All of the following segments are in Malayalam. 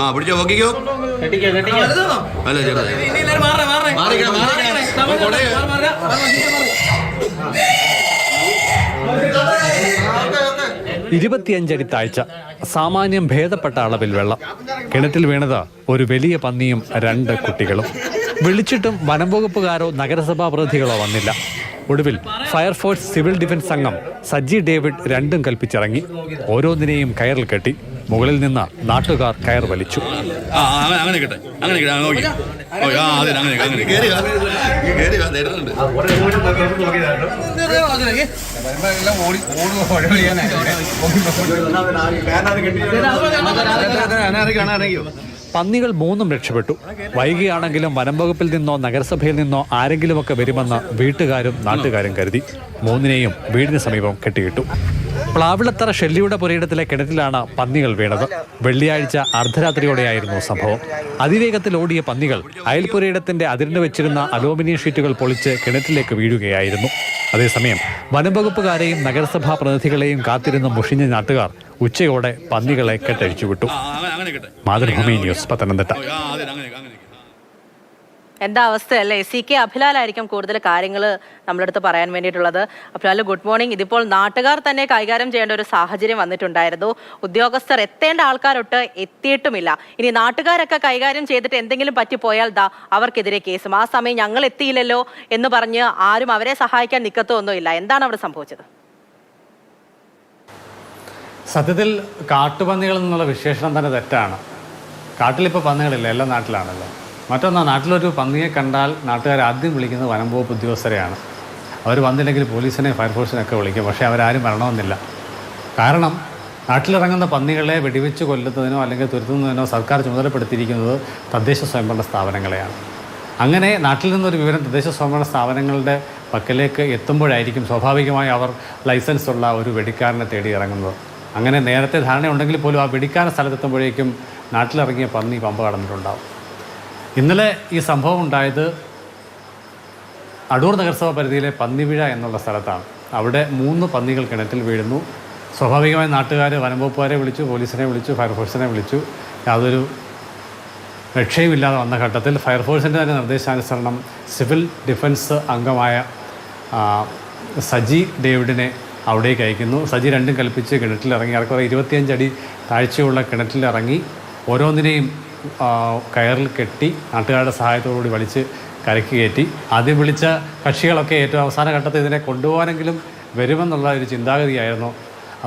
ആ പിടിച്ചോ നോക്കിക്കോ. അല്ല ചേട്ടാ 25 അടി താഴ്ച, സാമാന്യം ഭേദപ്പെട്ട അളവിൽ വെള്ളം. കിണറ്റിൽ വീണത് ഒരു വലിയ പന്നിയും 2 കുട്ടികളും. വിളിച്ചിട്ടും വനം വകുപ്പുകാരോ നഗരസഭാ പ്രതിനിധികളോ വന്നില്ല. ഒടുവിൽ ഫയർഫോഴ്സ് സിവിൽ ഡിഫൻസ് സംഘം സജി ഡേവിഡ് രണ്ടും കൽപ്പിച്ചിറങ്ങി. ഓരോന്നിനെയും കയറിൽ കെട്ടി. മുകളിൽ നിന്ന് നാട്ടുകാർ കയർ വലിച്ചു. പന്നികൾ 3 രക്ഷപ്പെട്ടു. വൈകിയാണെങ്കിലും വനം വകുപ്പിൽ നിന്നോ നഗരസഭയിൽ നിന്നോ ആരെങ്കിലുമൊക്കെ വരുമെന്ന് വീട്ടുകാരും നാട്ടുകാരും കരുതി. 3നെയും വീടിന് സമീപം കെട്ടിയിട്ടു. പ്ലാവിളത്തറ ഷെല്ലിയുടെ പുരയിടത്തിലെ കിണറ്റിലാണ് പന്നികൾ വീണത്. വെള്ളിയാഴ്ച അർദ്ധരാത്രിയോടെയായിരുന്നു സംഭവം. അതിവേഗത്തിൽ ഓടിയ പന്നികൾ അയൽപുരയിടത്തിന്റെ അതിരിന് വെച്ചിരുന്ന അലൂമിനിയം ഷീറ്റുകൾ പൊളിച്ച് കിണറ്റിലേക്ക് വീഴുകയായിരുന്നു. അതേസമയം വനം വകുപ്പുകാരെയും നഗരസഭാ പ്രതിനിധികളെയും കാത്തിരുന്ന് മുഷിഞ്ഞ നാട്ടുകാർ ഉച്ചയോടെ പന്നികളെ കെട്ടഴിച്ചുവിട്ടു. മാതൃഭൂമി ന്യൂസ്, പത്തനംതിട്ട. എന്താ അവസ്ഥയല്ലേ? CK അഭിലാലായിരിക്കും കൂടുതൽ കാര്യങ്ങൾ നമ്മളടുത്ത് പറയാൻ വേണ്ടിയിട്ടുള്ളത്. Abhilal, good morning. ഇതിപ്പോൾ നാട്ടുകാർ തന്നെ കൈകാര്യം ചെയ്യേണ്ട ഒരു സാഹചര്യം വന്നിട്ടുണ്ടായിരുന്നു. ഉദ്യോഗസ്ഥർ എത്തേണ്ട ആൾക്കാരൊട്ട് എത്തിയിട്ടുമില്ല. ഇനി നാട്ടുകാരൊക്കെ കൈകാര്യം ചെയ്തിട്ട് എന്തെങ്കിലും പറ്റിപ്പോയാൽ അവർക്കെതിരെ കേസും. ആ സമയം ഞങ്ങൾ എത്തിയില്ലല്ലോ എന്ന് പറഞ്ഞ് ആരും അവരെ സഹായിക്കാൻ നിൽക്കത്തൊന്നുമില്ല. എന്താണ് അവിടെ സംഭവിച്ചത്? സത്യത്തിൽ കാട്ടുപന്നികൾ എന്നുള്ള വിശേഷണം തന്നെ തെറ്റാണ്. കാട്ടിലിപ്പോൾ പന്നികളില്ല, എല്ലാ നാട്ടിലാണല്ലോ. മറ്റൊന്ന്, നാട്ടിലൊരു പന്നിയെ കണ്ടാൽ നാട്ടുകാർ ആദ്യം വിളിക്കുന്നത് വനം വകുപ്പ് ഉദ്യോഗസ്ഥരെയാണ്. അവർ വന്നില്ലെങ്കിൽ പോലീസിനെ ഫയർഫോഴ്സിനൊക്കെ വിളിക്കും. പക്ഷേ അവരാരും വരണമെന്നില്ല. കാരണം നാട്ടിലിറങ്ങുന്ന പന്നികളെ വെടിവെച്ച് കൊല്ലുന്നതിനോ അല്ലെങ്കിൽ തുരത്തുന്നതിനോ സർക്കാർ ചുമതലപ്പെടുത്തിയിരിക്കുന്നത് തദ്ദേശ സ്വയംഭരണ സ്ഥാപനങ്ങളെയാണ്. അങ്ങനെ നാട്ടിൽ നിന്നൊരു വിവരം തദ്ദേശ സ്വയംഭരണ സ്ഥാപനങ്ങളുടെ പക്കലേക്ക് എത്തുമ്പോഴായിരിക്കും സ്വാഭാവികമായി അവർ ലൈസൻസ് ഉള്ള ഒരു വെടിക്കാരനെ തേടി ഇറങ്ങുന്നത്. അങ്ങനെ നേരത്തെ ധാരണയുണ്ടെങ്കിൽ പോലും ആ വെടിക്കാരൻ സ്ഥലത്തെത്തുമ്പോഴേക്കും നാട്ടിലിറങ്ങിയ പന്നി പമ്പ കടന്നിട്ടുണ്ടാവും. ഇന്നലെ ഈ സംഭവം ഉണ്ടായത് അടൂർ നഗരസഭ പരിധിയിലെ പന്നിവിഴ എന്നുള്ള സ്ഥലത്താണ്. അവിടെ 3 പന്നികൾ കിണറ്റിൽ വീഴുന്നു. സ്വാഭാവികമായി നാട്ടുകാർ വനംവകുപ്പുകാരെ വിളിച്ചു, പോലീസിനെ വിളിച്ചു, ഫയർഫോഴ്സിനെ വിളിച്ചു. യാതൊരു രക്ഷയുമില്ലാതെ വന്ന ഘട്ടത്തിൽ ഫയർഫോഴ്സിൻ്റെ തന്നെ നിർദ്ദേശാനുസരണം സിവിൽ ഡിഫൻസ് അംഗമായ സജി ഡേവിഡിനെ അവിടേക്ക് അയക്കുന്നു. സജി രണ്ടും കൽപ്പിച്ച് കിണറ്റിലിറങ്ങി. ഏറെക്കുറെ 25 അടി താഴ്ചയുള്ള കിണറ്റിലിറങ്ങി ഓരോന്നിനെയും കയറിൽ കെട്ടി നാട്ടുകാരുടെ സഹായത്തോടുകൂടി വലിച്ച് കരയ്ക്ക് കയറ്റി. ആദ്യം വിളിച്ച കക്ഷികളൊക്കെ ഏറ്റവും അവസാന ഘട്ടത്തിൽ ഇതിനെ കൊണ്ടുപോകാനെങ്കിലും വരുമെന്നുള്ള ഒരു ചിന്താഗതിയായിരുന്നു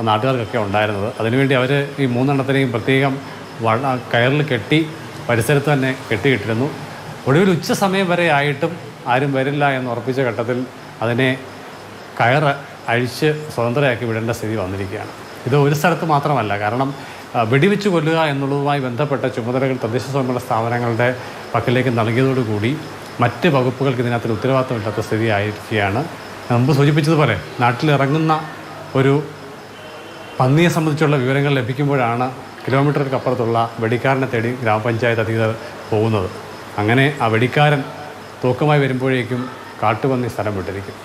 നാട്ടുകാർക്കൊക്കെ ഉണ്ടായിരുന്നത്. അതിനുവേണ്ടി അവർ ഈ 3 എണ്ണത്തിനെയും പ്രത്യേകം കയറിൽ കെട്ടി പരിസരത്ത് തന്നെ കെട്ടിയിട്ടിരുന്നു. ഒടുവിൽ ഉച്ച സമയം വരെ ആയിട്ടും ആരും വരില്ല എന്ന് ഉറപ്പിച്ച ഘട്ടത്തിൽ അതിനെ കയർ അഴിച്ച് സ്വതന്ത്രയാക്കി വിടേണ്ട സ്ഥിതി വന്നിരിക്കുകയാണ്. ഇത് ഒരു സ്ഥലത്ത് മാത്രമല്ല. കാരണം വെടിവെച്ച് കൊല്ലുക എന്നുള്ളതുമായി ബന്ധപ്പെട്ട ചുമതലകൾ തദ്ദേശ സ്വയംഭരണ സ്ഥാപനങ്ങളുടെ പക്കലേക്ക് നൽകിയതോടുകൂടി മറ്റ് വകുപ്പുകൾക്ക് ഇതിനകത്ത് ഉത്തരവാദിത്തമില്ലാത്ത സ്ഥിതി ആയിരിക്കുകയാണ്. മുമ്പ് സൂചിപ്പിച്ചതുപോലെ നാട്ടിലിറങ്ങുന്ന ഒരു പന്നിയെ സംബന്ധിച്ചുള്ള വിവരങ്ങൾ ലഭിക്കുമ്പോഴാണ് കിലോമീറ്ററുകൾക്കപ്പുറത്തുള്ള വെടിക്കാരനെ തേടി ഗ്രാമപഞ്ചായത്ത് അധികൃതർ പോകുന്നത്. അങ്ങനെ ആ വെടിക്കാരൻ തോക്കുമായി വരുമ്പോഴേക്കും കാട്ടുപന്നി സ്ഥലം വിട്ടിരിക്കും.